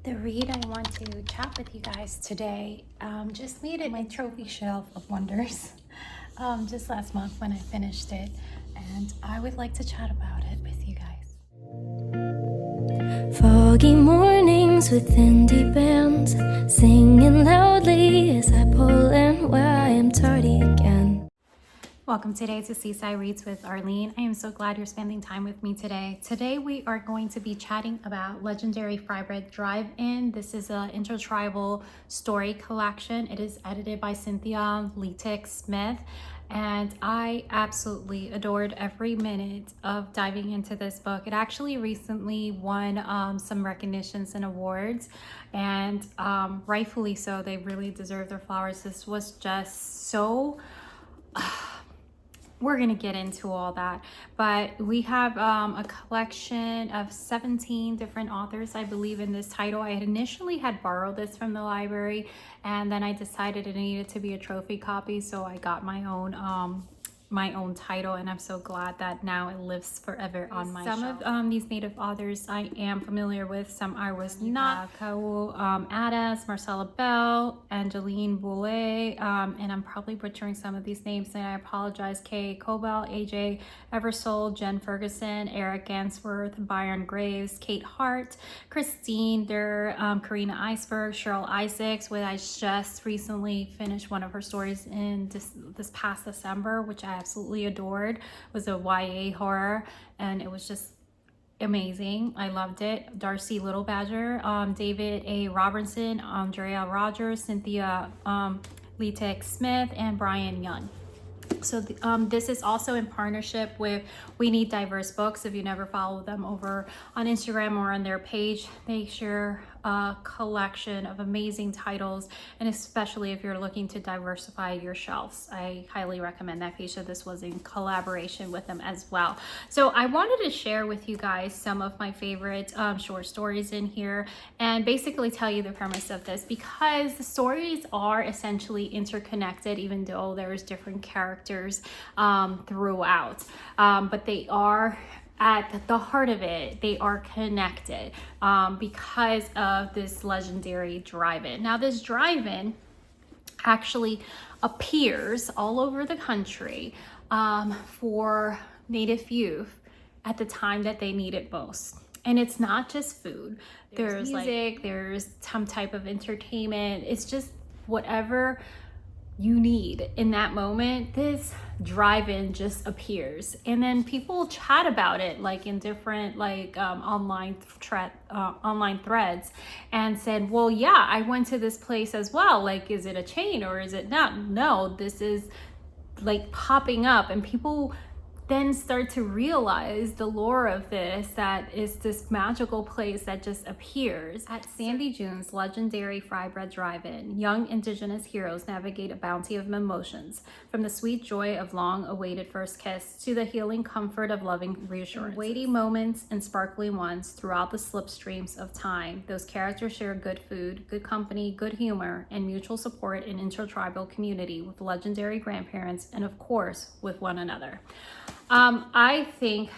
The read I want to chat with you guys today just made it my trophy shelf of wonders just last month when I finished it, and I would like to chat about it with you guys. Foggy mornings with indie bands, singing loudly as I pull in where I am tardy again. Welcome today to Seaside Reads with Arlene. I am so glad you're spending time with me today. Today we are going to be chatting about Legendary Frybread Drive-In. This is an intertribal story collection. It is edited by Cynthia Leitich Smith, and I absolutely adored every minute of diving into this book. It actually recently won some recognitions and awards, and rightfully so. They really deserve their flowers. This was just so... We're gonna get into all that, but we have a collection of 17 different authors, I believe, in this title. I had initially borrowed this from the library, and then I decided it needed to be a trophy copy, so I got my own title, and I'm so glad that now it lives forever on my shelf. Some of these native authors I am familiar with, some I was not. Kau Adas, Marcella Bell, Angeline Boulay, and I'm probably butchering some of these names, and I apologize. Kay Cobell, AJ Eversole, Jen Ferguson, Eric Gansworth, Byron Graves, Kate Hart, Christine Der, Karina Iceberg, Cheryl Isaacs, which I just recently finished one of her stories in this past December, which I absolutely adored. It was a YA horror, and it was just amazing. I loved it. Darcy Little Badger, David A. Robertson, Andrea Rogers, Cynthia Leitich Smith, and Brian Young. So this is also in partnership with We Need Diverse Books. If you never follow them over on Instagram or on their page, they share a collection of amazing titles, and especially if you're looking to diversify your shelves, I highly recommend that page. So this was in collaboration with them as well. So I wanted to share with you guys some of my favorite short stories in here, and basically tell you the premise of this, because the stories are essentially interconnected, even though there's different characters throughout, but they are at the heart of it, they are connected because of this legendary drive-in. Now, this drive-in actually appears all over the country for Native youth at the time that they need it most. And it's not just food. There's music, there's some type of entertainment. It's just whatever you need in that moment. This drive-in just appears, and then people chat about it like in different online threads, and said, well, yeah, I went to this place as well. Like, is it a chain or is it not? No, this is like popping up, and people then start to realize the lore of this, that is this magical place that just appears. At Sandy June's Legendary Frybread Drive-In, young Indigenous heroes navigate a bounty of emotions, from the sweet joy of long-awaited first kiss to the healing comfort of loving reassurance. Weighty moments and sparkling ones throughout the slipstreams of time, those characters share good food, good company, good humor, and mutual support in intertribal community with legendary grandparents, and of course, with one another. I think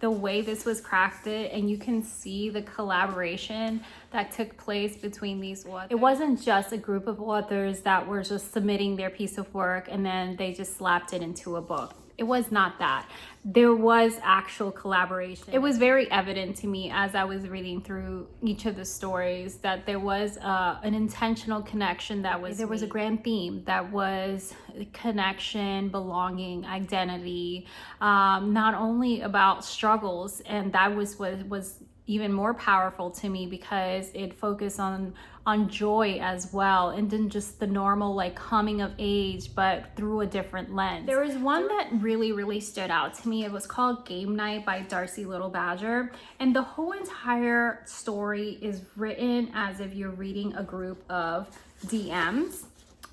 the way this was crafted, and you can see the collaboration that took place between these authors. It wasn't just a group of authors that were just submitting their piece of work and then they just slapped it into a book. It was not that. There was actual collaboration. It was very evident to me as I was reading through each of the stories that there was an intentional connection that was, there was a grand theme that was connection, belonging, identity, not only about struggles, and that was what was even more powerful to me because it focused on joy as well, and then just the normal like coming of age, but through a different lens. There was one that really stood out to me. It was called Game Night by Darcy Little Badger, and the whole entire story is written as if you're reading a group of DMs,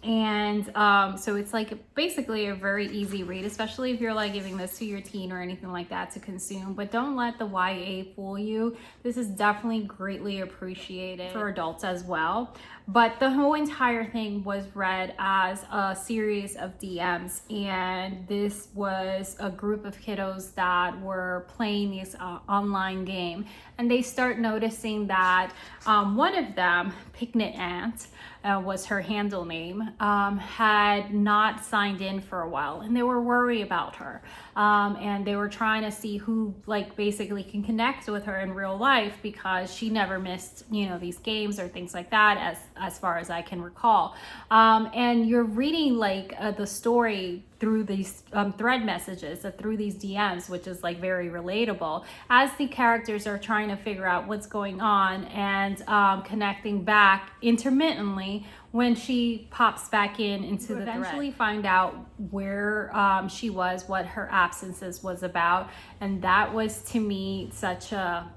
And so it's like basically a very easy read, especially if you're like giving this to your teen or anything like that to consume. But don't let the YA fool you. This is definitely greatly appreciated for adults as well. But the whole entire thing was read as a series of DMs, and this was a group of kiddos that were playing this online game, and they start noticing that one of them, Picnic Ant, was her handle name, had not signed in for a while, and they were worried about her, and they were trying to see who like basically can connect with her in real life, because she never missed, you know, these games or things like that, as far as I can recall. And you're reading like the story through these thread messages, through these DMs, which is like very relatable, as the characters are trying to figure out what's going on and connecting back intermittently when she pops back into the eventually thread. Find out where she was, what her absences was about, and that was to me such a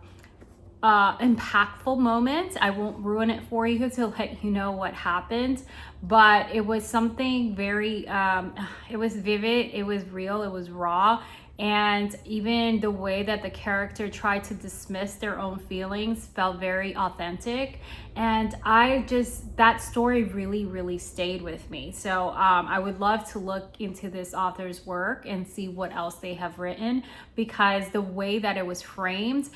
impactful moment. I won't ruin it for you to let you know what happened, but it was something very it was vivid, it was real, it was raw, and even the way that the character tried to dismiss their own feelings felt very authentic. And that story really stayed with me. So I would love to look into this author's work and see what else they have written, because the way that it was framed,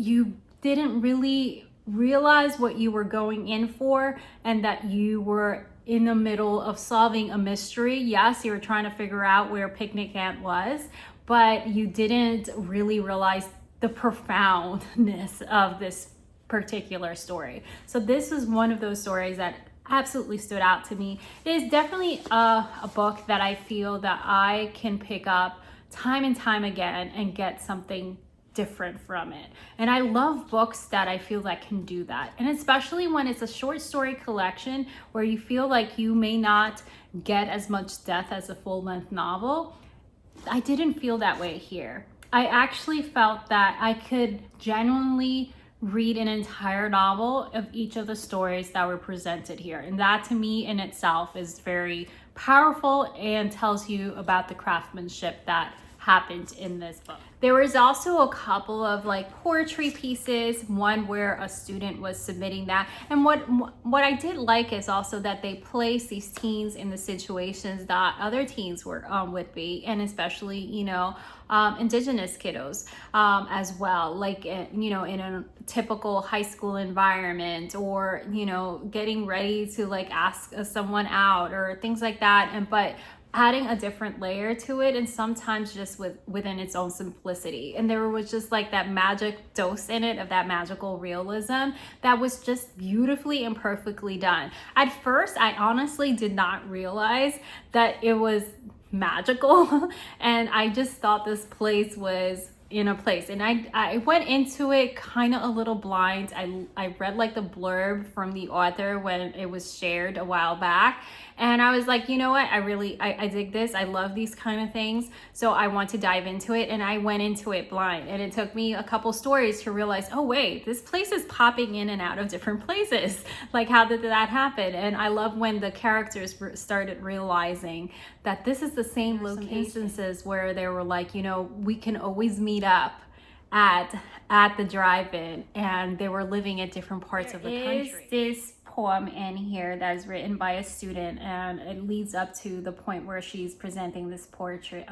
you didn't really realize what you were going in for, and that you were in the middle of solving a mystery. Yes, you were trying to figure out where Picnic Ant was, but you didn't really realize the profoundness of this particular story. So this is one of those stories that absolutely stood out to me. It is definitely a book that I feel that I can pick up time and time again and get something different from it. And I love books that I feel that can do that. And especially when it's a short story collection where you feel like you may not get as much depth as a full-length novel. I didn't feel that way here. I actually felt that I could genuinely read an entire novel of each of the stories that were presented here. And that to me in itself is very powerful and tells you about the craftsmanship that happened in this book. There was also a couple of like poetry pieces, one where a student was submitting that. And what I did like is also that they placed these teens in the situations that other teens would be, and especially, you know, indigenous kiddos as well, like, you know, in a typical high school environment, or, you know, getting ready to like ask someone out or things like that. But adding a different layer to it, and sometimes just within its own simplicity. And there was just like that magic dose in it of that magical realism that was just beautifully and perfectly done. At first, I honestly did not realize that it was magical and I just thought this place was in a place, and I went into it kind of a little blind. I read like the blurb from the author when it was shared a while back, and I was like, you know what, I dig this. I love these kind of things, so I want to dive into it. And I went into it blind, and it took me a couple stories to realize, oh wait, this place is popping in and out of different places. Like, how did that happen? And I love when the characters started realizing that this is the same location. Instances where they were like, you know, we can always meet up at the drive-in, and they were living at different parts of the country. This poem in here that is written by a student, and it leads up to the point where she's presenting this poetry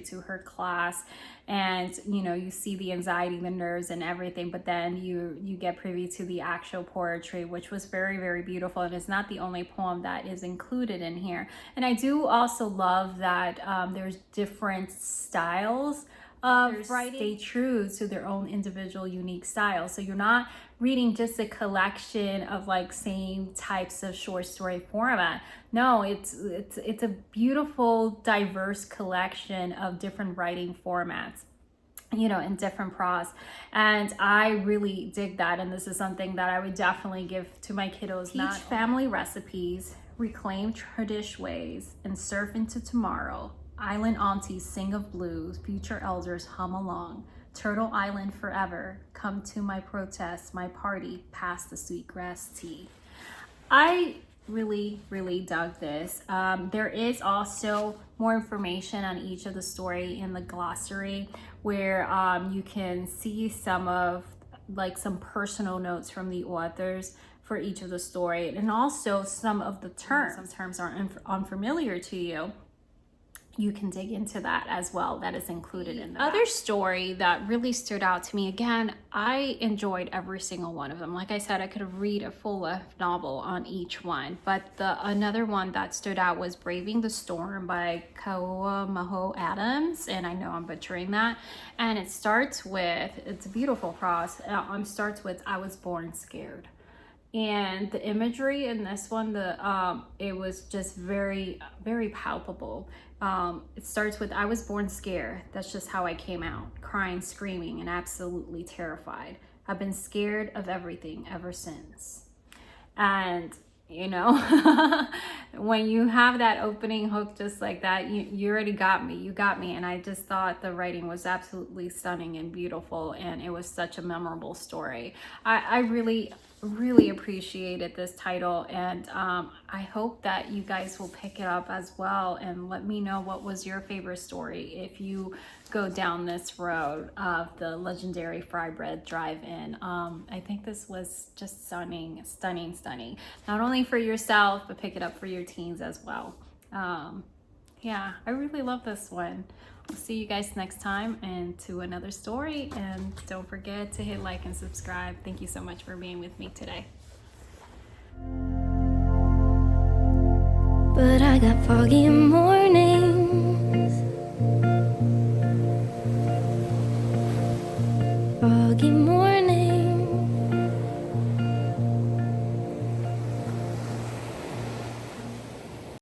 to her class. And you know, you see the anxiety, the nerves and everything, but then you get privy to the actual poetry, which was very beautiful. And it's not the only poem that is included in here. And I do also love that there's different styles of writing. Stay true to their own individual unique style. So you're not reading just a collection of like same types of short story format. No, it's a beautiful, diverse collection of different writing formats, you know, in different prose. And I really dig that. And this is something that I would definitely give to my kiddos. Teach family recipes, reclaim tradish ways, and surf into tomorrow. Island aunties sing of blues, future elders hum along. Turtle Island forever, come to my protest, my party, pass the sweetgrass tea. I really dug this. There is also more information on each of the story in the glossary, where you can see some personal notes from the authors for each of the story, and also some of the terms. Some terms are unfamiliar to you. You can dig into that as well. That is included in the other story that really stood out to me. Again, I enjoyed every single one of them. Like I said, I could read a full-length novel on each one, but another one that stood out was Braving the Storm by Kaomaho Adams, and I know I'm butchering that. And it starts with, it's a beautiful prose. Starts with, I was born scared. And the imagery in this one, it was just very palpable. It starts with, I was born scared. That's just how I came out, crying, screaming, and absolutely terrified. I've been scared of everything ever since. And you know, when you have that opening hook just like that, you already got me. You got me. And I just thought the writing was absolutely stunning and beautiful, and it was such a memorable story. I really appreciated this title, and I hope that you guys will pick it up as well, and let me know what was your favorite story if you go down this road of the Legendary Frybread Drive-In. I think this was just stunning. Not only for yourself, but pick it up for your teens as well. Yeah, I really love this one. I'll see you guys next time and to another story, and don't forget to hit like and subscribe. Thank you so much for being with me today. But I got foggy mornings, foggy mornings.